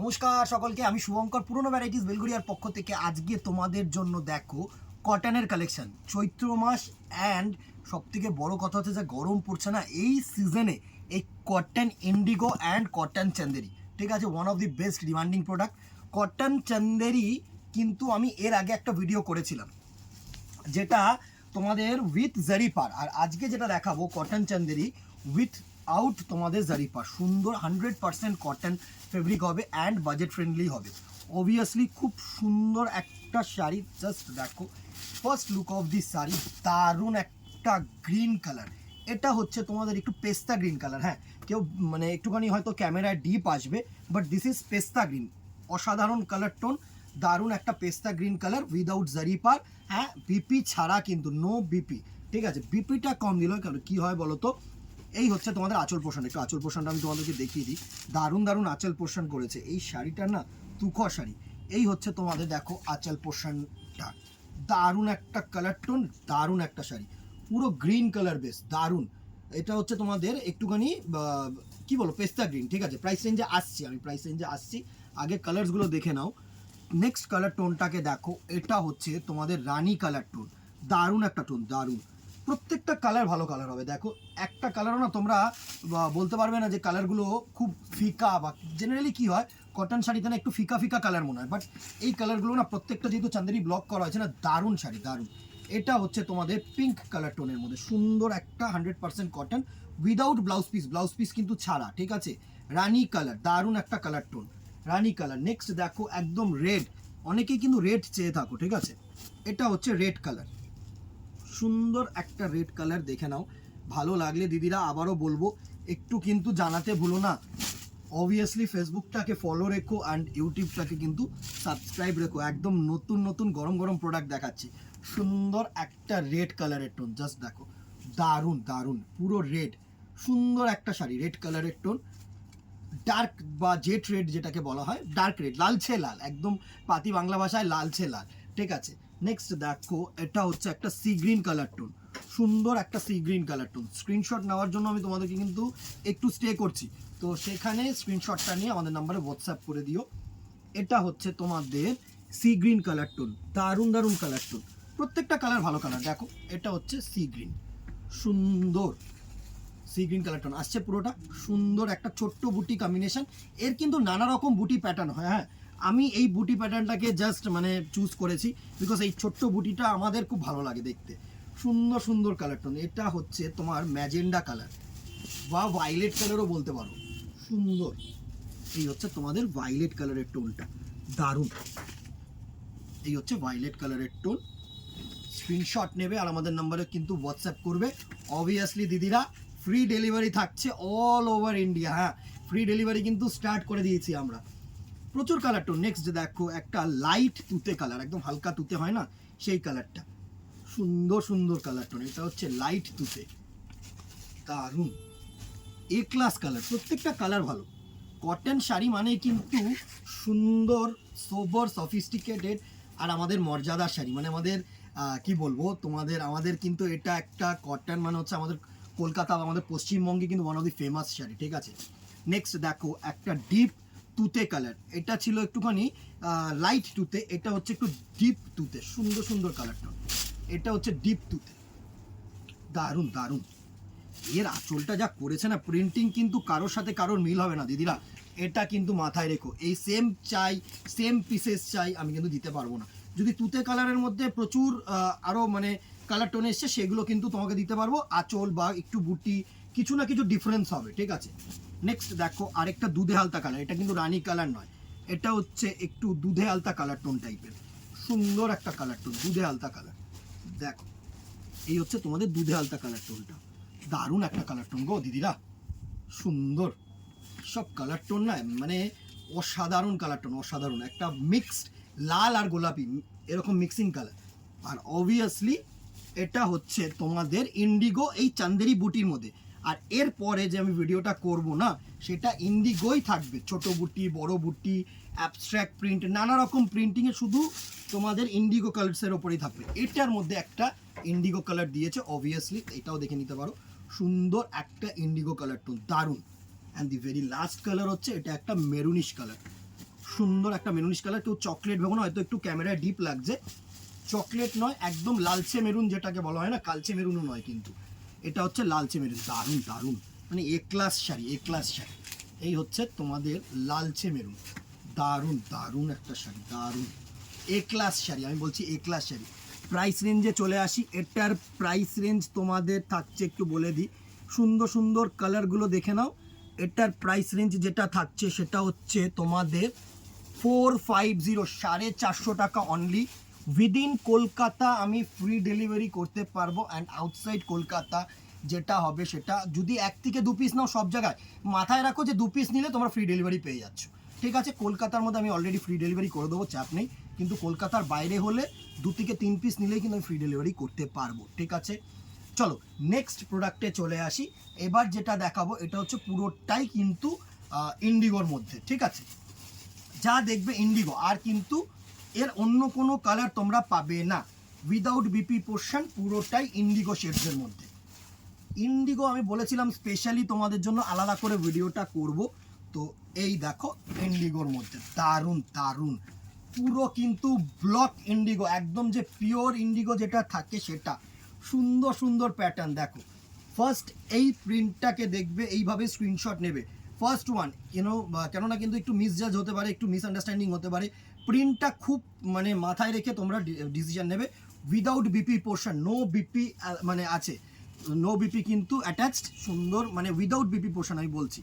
নমস্কার সকলকে, আমি শুভঙ্কর পুরনো ভ্যারাইটিস বেলগুড়িয়ার পক্ষ থেকে আজকে তোমাদের জন্য দেখো কটনের কালেকশন চৈত্র মাস। অ্যান্ড সব থেকে বড় কথা হচ্ছে যে গরম পড়ছে না এই সিজনে, এই cotton Indigo and cotton Chanderi, ঠিক আছে, one of the best demanding product cotton Chanderi. কিন্তু আমি এর আগে একটা ভিডিও করেছিলাম যেটা তোমাদের উইথ জারিপার, আর আজকে যেটা দেখাবো কটন চান্দেরি উইথ আউট তোমাদের জারিপার। সুন্দর 100% কটন ফেব্রিক হবে অ্যান্ড বাজেট ফ্রেন্ডলি হবে। অবভিয়াসলি খুব সুন্দর একটা শাড়ি, জাস্ট দেখো first look of this sari. দারুণ একটা গ্রিন কালার, এটা হচ্ছে তোমাদের একটু পেস্তা গ্রিন কালার। হ্যাঁ, কেউ মানে একটুখানি হয়তো ক্যামেরায় ডিপ আসবে, বাট দিস ইজ পেস্তা গ্রিন। অসাধারণ কালার টোন, দারুণ একটা পেস্তা গ্রিন কালার উইদাউট জারিপার। হ্যাঁ, বিপি ছাড়া কিন্তু, নো বিপি, ঠিক আছে। বিপিটা কম দিল কারণ কী হয় বলো তো, এই হচ্ছে তোমাদের আঁচল পোষণ। একটু আঁচল পোষণটা আমি তোমাদেরকে দেখিয়ে দিই। দারুণ দারুণ আঁচল পোষণ করেছে এই শাড়িটার না, তুখর শাড়ি। এই হচ্ছে তোমাদের দেখো আঁচল পোষণটা, দারুণ একটা কালার টোন, দারুণ একটা শাড়ি, পুরো গ্রিন কালার বেস, দারুণ। এটা হচ্ছে তোমাদের একটুখানি কি বলো, পেস্তা গ্রিন, ঠিক আছে। প্রাইস রেঞ্জে আসছি, আমি প্রাইস রেঞ্জে আসছি, আগে কালার্সগুলো দেখে নাও। নেক্সট কালার টোনটাকে দেখো, এটা হচ্ছে তোমাদের রানী কালার টোন, দারুণ একটা টোন, দারুণ। প্রত্যেকটা কালার ভালো কালার হবে। দেখো একটা কালারও না তোমরা বলতে পারবে না যে কালারগুলো খুব ফিকা, বা জেনারেলি কি হয় কটন শাড়িতে না একটু ফিকা ফিকা কালার মনে হয়, বাট এই কালারগুলো না প্রত্যেকটা যেহেতু চান্দেরি ব্লক করা হয়েছে না, দারুণ শাড়ি, দারুণ। এটা হচ্ছে তোমাদের পিঙ্ক কালার টোনের মধ্যে সুন্দর একটা 100% cotton without blouse piece, blouse piece কিন্তু ছাড়া, ঠিক আছে। রানী কালার, দারুণ একটা কালার টোন, রানী কালার। নেক্সট দেখো একদম রেড, অনেকেই কিন্তু রেড চেয়ে থাকো, ঠিক আছে। এটা হচ্ছে রেড কালার, সুন্দর একটা রেড কালার, দেখে নাও। ভালো লাগলে দিদিরা আবারও বলবো একটু কিন্তু জানাতে ভুলো না। অবভিয়াসলি ফেসবুকটাকে ফলো রেখো অ্যান্ড ইউটিউবটাকে কিন্তু সাবস্ক্রাইব রেখো, একদম নতুন নতুন গরম গরম প্রোডাক্ট দেখাচ্ছি। সুন্দর একটা রেড কালারের টোন, জাস্ট দেখো, দারুণ দারুণ, পুরো রেড, সুন্দর একটা শাড়ি, রেড কালারের টোন, ডার্ক বা জেট রেড যেটাকে বলা হয়, ডার্ক রেড, লালচে লাল, একদম পাতি বাংলা ভাষায় লালচে লাল, ঠিক আছে। নেক্সট দেখো এটা হচ্ছে একটা সি গ্রিন কালার টোন, সুন্দর একটা sea green colour tone. Screenshot নেওয়ার জন্য আমি তোমাদেরকে কিন্তু একটু স্টে করছি, তো সেখানে স্ক্রিনশটটা নিয়ে আমাদের নাম্বারে হোয়াটসঅ্যাপ করে দিও। এটা হচ্ছে তোমাদের সি গ্রিন কালার টোন, দারুণ দারুণ কালার টোন, প্রত্যেকটা কালার ভালো কালার। দেখো এটা হচ্ছে সি গ্রিন, সুন্দর সি গ্রিন কালার টোন আসছে পুরোটা, সুন্দর একটা ছোট্ট বুটি কম্বিনেশন। এর কিন্তু নানা রকম বুটি প্যাটার্ন হয়। হ্যাঁ, আমি এই বুটি প্যাটার্নটাকে জাস্ট মানে চুজ করেছি বিকজ এই ছোট্ট বুটিটা আমাদের খুব ভালো লাগে দেখতে। সুন্দর সুন্দর কালার টোন। এটা হচ্ছে তোমার ম্যাজেন্ডা কালার বা ভায়োলেট কালারও বলতে পারো, সুন্দর। এই হচ্ছে তোমাদের ভায়োলেট কালারের টোনটা, দারুণ। এই হচ্ছে ভায়োলেট কালারের টোন। স্ক্রিনশট নেবে আর আমাদের নাম্বারে কিন্তু হোয়াটসঅ্যাপ করবে। অবভিয়াসলি দিদিরা ফ্রি ডেলিভারি থাকছে অল ওভার ইন্ডিয়া। হ্যাঁ, ফ্রি ডেলিভারি কিন্তু স্টার্ট করে দিয়েছি আমরা। প্রচুর কালার টোন। নেক্সট দেখো একটা লাইট তুতে কালার, একদম হালকা তুতে হয় না সেই কালারটা, সুন্দর সুন্দর কালার টোন। এটা হচ্ছে লাইট তুতে, দারুণ, এ ক্লাস কালার, প্রত্যেকটা কালার ভালো। কটন শাড়ি মানে কিন্তু সুন্দর, সোবর, সফিস্টিকেটেড, আর আমাদের মর্যাদার শাড়ি মানে আমাদের কি বলবো তোমাদের, আমাদের কিন্তু এটা একটা কটন মানে হচ্ছে আমাদের কলকাতা বা আমাদের পশ্চিমবঙ্গে কিন্তু one of the famous sari, ঠিক আছে। নেক্সট দেখো একটা ডিপ তুতে কালার, এটা ছিল একটুখানি লাইট তুতে, এটা হচ্ছে একটু ডিপ তুতে, সুন্দর সুন্দর কালারটা। এটা হচ্ছে ডিপ তুতে, দারুণ দারুণ। এর আঁচলটা যা করেছে না, প্রিন্টিং কিন্তু কারোর সাথে কারোর মিল হবে না দিদিরা, এটা কিন্তু মাথায় রেখো। এই সেম চাই, সেম পিসেস চাই, আমি কিন্তু দিতে পারবো না। যদি তুতে কালারের মধ্যে প্রচুর আরও মানে কালার টোন এসছে, সেগুলো কিন্তু তোমাকে দিতে পারবো। আঁচল বা একটু বুটি কিছু না কিছু ডিফারেন্স হবে, ঠিক আছে। নেক্সট দেখো আরেকটা দুধে আলতা কালার, এটা কিন্তু রানী কালার নয়, এটা হচ্ছে একটু দুধে আলতা কালার টোন টাইপের, সুন্দর একটা কালার টোন, দুধে আলতা কালার। দেখো এই হচ্ছে তোমাদের দুধে আলতা কালার টোনটা, দারুণ একটা কালার টোন গো দিদিরা, সুন্দর। সব কালার টোন না মানে অসাধারণ কালার টোন, অসাধারণ একটা মিক্সড লাল আর গোলাপি, এরকম মিক্সিং কালার। আর অবভিয়াসলি এটা হচ্ছে তোমাদের ইন্ডিগো, এই চান্দেরি বুটির মধ্যে। আর এর পরে যে আমি ভিডিওটা করব না, সেটা ইন্ডিগোই থাকবে, ছোট বুটি, বড় বুটি, অ্যাবস্ট্রাক্ট প্রিন্ট, নানা রকম প্রিন্টিংয়ে শুধু তোমাদের ইন্ডিগো কালার্সের ওপরেই থাকবে। এটার মধ্যে একটা ইন্ডিগো কালার দিয়েছে, অবভিয়াসলি এটাও দেখে নিতে পারো, সুন্দর একটা ইন্ডিগো কালার টোন, দারুণ। And the very last colour হচ্ছে এটা একটা মেরুনিশ কালার, সুন্দর একটা মেরুনিশ কালার, কেউ চকলেট ভেবো না, হয়তো একটু ক্যামেরায় ডিপ লাগছে, চকলেট নয়, একদম লালচে মেরুন যেটাকে বলা হয় না, কালচে মেরুনও নয় কিন্তু, এটা হচ্ছে লালচে মেরুন। দারুণ দারুণ, মানে এ ক্লাস শাড়ি, এ ক্লাস শাড়ি। এই হচ্ছে তোমাদের লালচে মেরুন, দারুণ দারুণ একটা শাড়ি, দারুণ এ ক্লাস শাড়ি, আমি বলছি এ ক্লাস শাড়ি। প্রাইস রেঞ্জে চলে আসি, এটার প্রাইস রেঞ্জ তোমাদের থাকছে, একটু বলে দিই, সুন্দর সুন্দর কালারগুলো দেখে নাও। এটার প্রাইস রেঞ্জ যেটা থাকছে সেটা হচ্ছে তোমাদের 450, 450 টাকা অনলি। উইদিন কলকাতা আমি ফ্রি ডেলিভারি করতে পারবো, অ্যান্ড আউটসাইড কলকাতা যেটা হবে সেটা, যদি 1 থেকে 2 পিস নাও সব জায়গায় মাথায় রাখো যে 2 পিস নিলে তোমরা ফ্রি ডেলিভারি পেয়ে যাচ্ছ, ঠিক আছে? কলকাতার মধ্যে আমি অলরেডি ফ্রি ডেলিভারি করে দেবো, চাপ নেই, কিন্তু কলকাতার বাইরে হলে 2 থেকে 3 পিস নিলেই কিন্তু আমি ফ্রি ডেলিভারি করতে পারবো, ঠিক আছে? চলো নেক্সট প্রোডাক্টে চলে আসি। এবার যেটা দেখাবো এটা হচ্ছে পুরোটাই কিন্তু ইন্ডিগোর মধ্যে, ঠিক আছে? যা দেখবে ইন্ডিগো, আর কিন্তু এর অন্য কোনো কালার তোমরা পাবে না, উইদাউট বিপি পোর্শন, পুরোটাই ইন্ডিগো শেডসের মধ্যে। ইন্ডিগো আমি বলেছিলাম স্পেশালি তোমাদের জন্য আলাদা করে ভিডিওটা করব, তো এই দেখো ইন্ডিগোর মধ্যে দারুণ দারুণ, পুরো কিন্তু ব্লক ইন্ডিগো, একদম যে পিওর ইন্ডিগো যেটা থাকে সেটা, সুন্দর সুন্দর প্যাটার্ন দেখো। ফার্স্ট এই প্রিন্টটাকে দেখবে, এইভাবে স্ক্রিনশট নেবে, ফার্স্ট ওয়ান, কেননা কিন্তু একটু মিসজাজ হতে পারে, একটু মিসআন্ডারস্ট্যান্ডিং হতে পারে, প্রিন্টটা খুব মানে মাথায় রেখে তোমরা ডিসিশন নেবে। Without BP portion, no BP মানে আছে, নো বিপি কিন্তু অ্যাটাচড, সুন্দর, মানে উইদাউট বিপি পোর্শন আমি বলছি,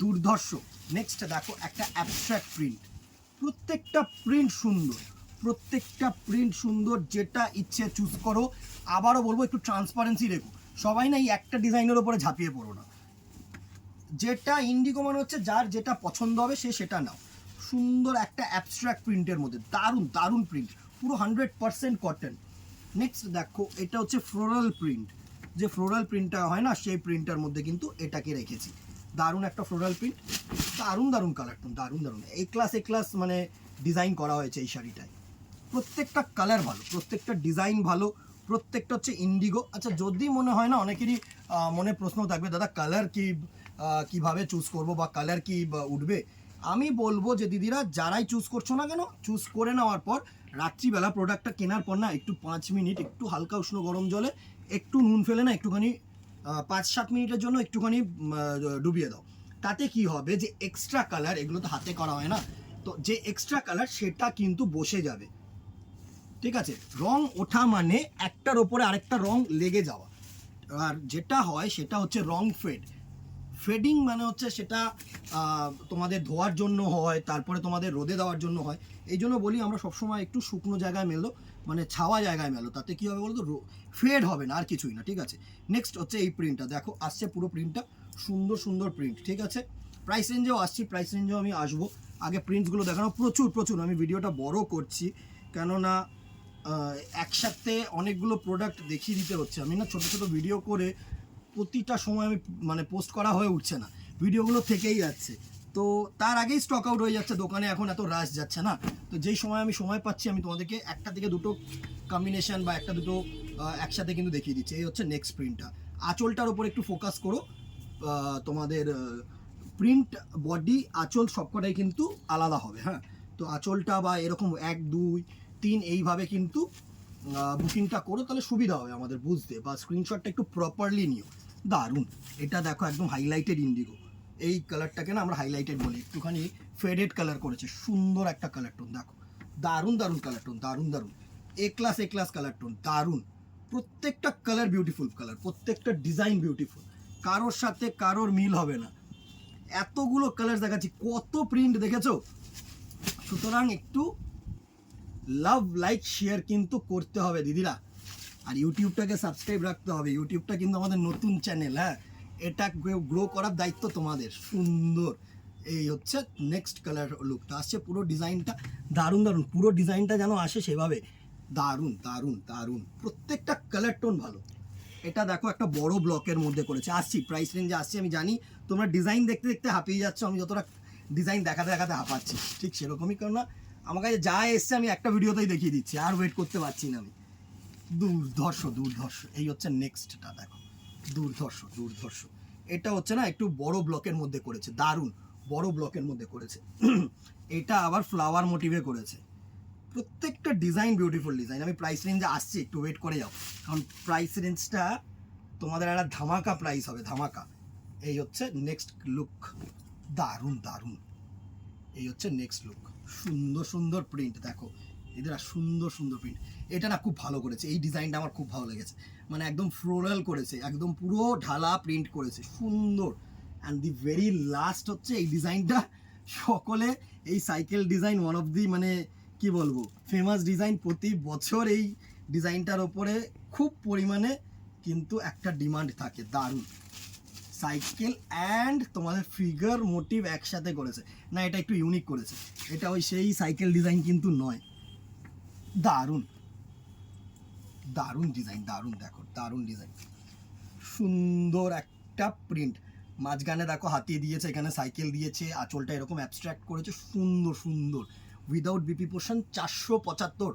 দুর্ধর্ষ। নেক্সট দেখো একটা অ্যাবস্ট্রাক্ট প্রিন্ট, প্রত্যেকটা প্রিন্ট সুন্দর, প্রত্যেকটা প্রিন্ট সুন্দর, যেটা ইচ্ছে চুজ করো। আবারও বলবো একটু ট্রান্সপারেন্সি রেখো, সবাই না এই একটা ডিজাইনের ওপরে ঝাঁপিয়ে পড়ো না, যেটা ইন্ডিগো মানে হচ্ছে যার যেটা পছন্দ হবে সে সেটা নাও। সুন্দর একটা অ্যাবস্ট্রাক্ট প্রিন্টের মধ্যে দারুণ দারুণ প্রিন্ট, পুরো 100% কটন। নেক্সট দেখো এটা হচ্ছে ফ্লোরাল প্রিন্ট, যে ফ্লোরাল প্রিন্টটা হয় না সেই প্রিন্টার মধ্যে কিন্তু এটাকে রেখেছি, দারুণ একটা ফ্লোরাল প্রিন্ট, দারুণ দারুণ কালারটা, দারুণ দারুণ এ ক্লাস মানে ডিজাইন করা হয়েছে এই শাড়িটায়। প্রত্যেকটা কালার ভালো, প্রত্যেকটা ডিজাইন ভালো, প্রত্যেকটা হচ্ছে ইন্ডিগো। আচ্ছা, যদি মনে হয় না, অনেকেরই মনে প্রশ্ন থাকবে দাদা কালার কি কিভাবে চুজ করব বা কালার কি উঠবে, আমি বলবো যে দিদিরা যারাই চুজ করছো না কেন, চুজ করে নেওয়ার পর রাত্রিবেলা প্রোডাক্টটা কেনার পর না একটু 5 মিনিট একটু হালকা উষ্ণ গরম জলে একটু নুন ফেলে না একটুখানি 5-7 মিনিটের জন্য একটুখানি ডুবিয়ে দাও। তাতে কি হবে যে এক্সট্রা কালার, এগুলো তো হাতে করা হয় না, তো যে এক্সট্রা কালার সেটা কিন্তু বসে যাবে, ঠিক আছে? রং ওঠা মানে একটার ওপরে আরেকটা রং লেগে যাওয়া, আর যেটা হয় সেটা হচ্ছে রং ফেড। ফেডিং মানে হচ্ছে সেটা তোমাদের ধোয়ার জন্য হয়, তারপরে তোমাদের রোদে দেওয়ার জন্য হয়। এই জন্য বলি আমরা সবসময় একটু শুকনো জায়গায় মেলো, মানে ছাওয়া জায়গায় মেলো, তাতে কী হবে বলতো, ফেড হবে না, আর কিছুই না, ঠিক আছে? নেক্সট হচ্ছে এই প্রিন্টটা দেখো, আসছে পুরো প্রিন্টটা, সুন্দর সুন্দর প্রিন্ট, ঠিক আছে? প্রাইস রেঞ্জেও আসছি, প্রাইস রেঞ্জেও আমি আসবো, আগে প্রিন্টসগুলো দেখানো, প্রচুর প্রচুর, আমি ভিডিওটা বড় করছি কেননা একসাথে অনেকগুলো প্রোডাক্ট দেখিয়ে দিতে হচ্ছে, আমি না ছোটো ছোটো ভিডিও করে প্রতিটা সময় আমি মানে পোস্ট করা হয়ে উঠছে না, ভিডিওগুলো থেকেই যাচ্ছে, তো তার আগেই স্টক আউট হয়ে যাচ্ছে, দোকানে এখন এত রাশ যাচ্ছে না, তো যেই সময় আমি সময় পাচ্ছি আমি তোমাদেরকে একটা থেকে দুটো কম্বিনেশন বা একটা দুটো একসাথে কিন্তু দেখিয়ে দিচ্ছি। এই হচ্ছে নেক্সট প্রিন্টটা, আঁচলটার ওপর একটু ফোকাস করো, তোমাদের প্রিন্ট বডি আঁচল সবকটাই কিন্তু আলাদা হবে, হ্যাঁ, তো আঁচলটা বা এরকম 1 2 3 এইভাবে কিন্তু বুকিংটা করো, তাহলে সুবিধা হবে আমাদের বুঝতে, বা স্ক্রিনশটটা একটু প্রপারলি নিও। দারুণ, এটা দেখো একদম হাইলাইটেড ইন্ডিগো, এই কালারটাকে না আমরা হাইলাইটেড বলি, একটুখানি ফেডেড কালার করেছে, সুন্দর একটা কালার টোন দেখো, দারুণ দারুণ কালার টোন, দারুণ দারুণ এ ক্লাস কালার টোন, দারুণ, প্রত্যেকটা কালার বিউটিফুল কালার, প্রত্যেকটা ডিজাইন বিউটিফুল, কারোর সাথে কারোর মিল হবে না, এতগুলো কালার দেখাচ্ছি, কত প্রিন্ট দেখেছো? সুতরাং একটু লাভ লাইক শেয়ার কিন্তু করতে হবে দিদিরা, আর ইউটিউবটাকে সাবস্ক্রাইব রাখতে হবে, ইউটিউবটা কিন্তু আমাদের নতুন চ্যানেল, হ্যাঁ, এটা গ্রো করার দায়িত্ব তোমাদের। সুন্দর, এই হচ্ছে নেক্সট কালার লুকটা আসছে, পুরো ডিজাইনটা দারুণ দারুণ, পুরো ডিজাইনটা যেন আসে সেভাবে, দারুণ দারুণ দারুণ, প্রত্যেকটা কালার টোন ভালো। এটা দেখো একটা বড় ব্লকের মধ্যে করেছে, আসছি প্রাইস রেঞ্জে আসছি, আমি জানি তোমরা ডিজাইন দেখতে দেখতে হাঁপিয়ে যাচ্ছ, আমি যতটা ডিজাইন দেখাতে দেখাতে হাঁপাচ্ছি ঠিক সেরকমই, কারণ আমার কাছে যা এসছে আমি একটা ভিডিওতেই দেখিয়ে দিচ্ছি, আর ওয়েট করতে পারছি না আমি। দুর্ধর্ষ দুর্ধর্ষ, এই হচ্ছে নেক্সটটা দেখো, দুর্ধর্ষ দুর্ধর্ষ, এটা হচ্ছে না একটু বড় ব্লকের মধ্যে করেছে, দারুণ, বড় ব্লকের মধ্যে করেছে। এটা আবার ফ্লাওয়ার মোটিভে করেছে। প্রত্যেকটা ডিজাইন বিউটিফুল ডিজাইন। আমি প্রাইস রেঞ্জে আসছি, একটু ওয়েট করে যাও, কারণ প্রাইস রেঞ্জটা তোমাদের একটা ধামাকা প্রাইস হবে, ধামাকা। এই হচ্ছে নেক্সট লুক, দারুণ দারুণ। এই হচ্ছে নেক্সট লুক, সুন্দর সুন্দর প্রিন্ট দেখো, এদের আর সুন্দর সুন্দর প্রিন্ট। এটা না খুব ভালো করেছে, এই ডিজাইনটা আমার খুব ভালো লেগেছে, মানে একদম ফ্লোরাল করেছে, একদম পুরো ঢালা প্রিন্ট করেছে, সুন্দর। অ্যান্ড দি ভেরি লাস্ট হচ্ছে এই ডিজাইনটা, সকলে এই cycle design one of the মানে কি বলবো ফেমাস ডিজাইন, প্রতি বছর এই ডিজাইনটার ওপরে খুব পরিমাণে কিন্তু একটা ডিমান্ড থাকে। দারুণ সাইকেল অ্যান্ড তোমাদের ফিগার মোটিভ একসাথে করেছে না, এটা একটু ইউনিক করেছে, এটা ওই সেই সাইকেল ডিজাইন কিন্তু নয়। দারুণ দারুণ ডিজাইন, দারুণ দেখো, দারুণ ডিজাইন, সুন্দর একটা প্রিন্ট। মাঝখানে দেখো হাতিয়ে দিয়েছে, এখানে সাইকেল দিয়েছে, আঁচলটা এরকম অ্যাবস্ট্রাক্ট করেছে, সুন্দর সুন্দর। Without BP portion 475,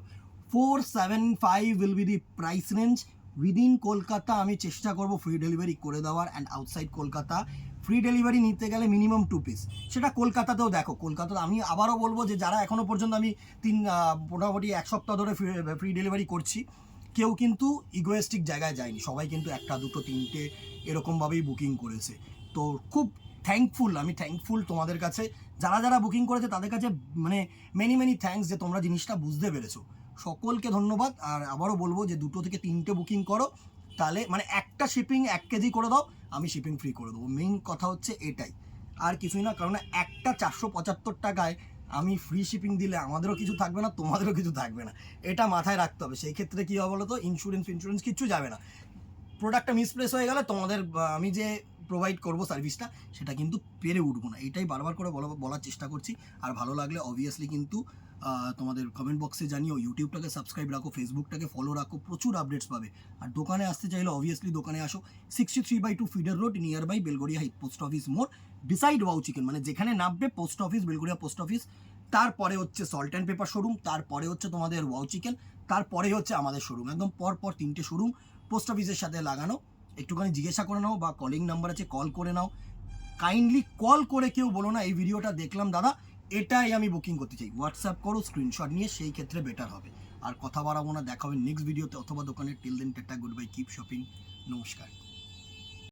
475 will be the price range. Within Kolkata আমি চেষ্টা করব ফ্রি ডেলিভারি করে দেওয়ার, and outside Kolkata free delivery নিতে গেলে মিনিমাম 2 পিস। সেটা কলকাতাতেও দেখো, কলকাতাতে আমি আবারও বলবো যে যারা এখনও পর্যন্ত আমি মোটামুটি 1 সপ্তাহ ধরে ফ্রি ডেলিভারি করছি, কেউ কিন্তু ইগোয়েস্টিক জায়গায় যায়নি, সবাই কিন্তু 1টা 2টো 3টে এরকমভাবেই বুকিং করেছে। তো খুব থ্যাঙ্কফুল, আমি থ্যাঙ্কফুল তোমাদের কাছে, যারা যারা বুকিং করেছে তাদের কাছে, মানে মেনি মেনি থ্যাঙ্কস যে তোমরা জিনিসটা বুঝতে পেরেছো, সকলকে ধন্যবাদ। আর আবারও বলবো যে 2 থেকে 3টে বুকিং করো, তাহলে মানে একটা শিপিং 1 কেজি করে দাও, আমি শিপিং ফ্রি করে দেবো। মেইন কথা হচ্ছে এটাই, আর কিছুই না, কারণ একটা 475 টাকায় আমি ফ্রি শিপিং দিলে আমাদেরও কিছু থাকবে না, তোমাদেরও কিছু থাকবে না, এটা মাথায় রাখতে হবে। সেই ক্ষেত্রে কী হবে বলো তো, ইন্স্যুরেন্স কিচ্ছু যাবে না। প্রোডাক্টটা মিসপ্লেস হয়ে গেলে তোমাদের আমি যে প্রোভাইড করবো সার্ভিসটা, সেটা কিন্তু পেরে উঠবো না, এটাই বারবার করে বলার চেষ্টা করছি। আর ভালো লাগলে অবভিয়াসলি কিন্তু তোমাদের কমেন্ট বক্সে জানিও, ইউটিউবটাকে সাবস্ক্রাইব রাখো, ফেসবুকটাকে ফলো রাখো, প্রচুর আপডেটস পাবে। আর দোকানে আসতে চাইলে অবভিয়াসলি দোকানে আসো, 63/2 feeder road, near by Belgharia post office মোড়, বিসাইড ওয়াও চিকেন, মানে যেখানে নামবে post office, Belgharia post office, তারপরে হচ্ছে সল্ট অ্যান্ড পেপার শোরুম, তারপরে হচ্ছে তোমাদের ওয়াও চিকেন, তারপরে হচ্ছে আমাদের শোরুম, একদম পর 3টে শোরুম পোস্ট অফিসের সাথে লাগানো। একটুখানি জিজ্ঞাসা করে নাও, বা কলিং নাম্বার আছে, কল করে নাও। কাইন্ডলি কল করে কেউ বলো না এই ভিডিওটা দেখলাম দাদা, এটাই আমি বুকিং করতে চাই, হোয়াটসঅ্যাপ করো স্ক্রিনশট নিয়ে, সেই ক্ষেত্রে বেটার হবে। আর কথা বাড়াবো না, দেখা হবে নেক্সট ভিডিওতে অথবা দোকানে। Till then tata, good bye, keep shopping, নমস্কার।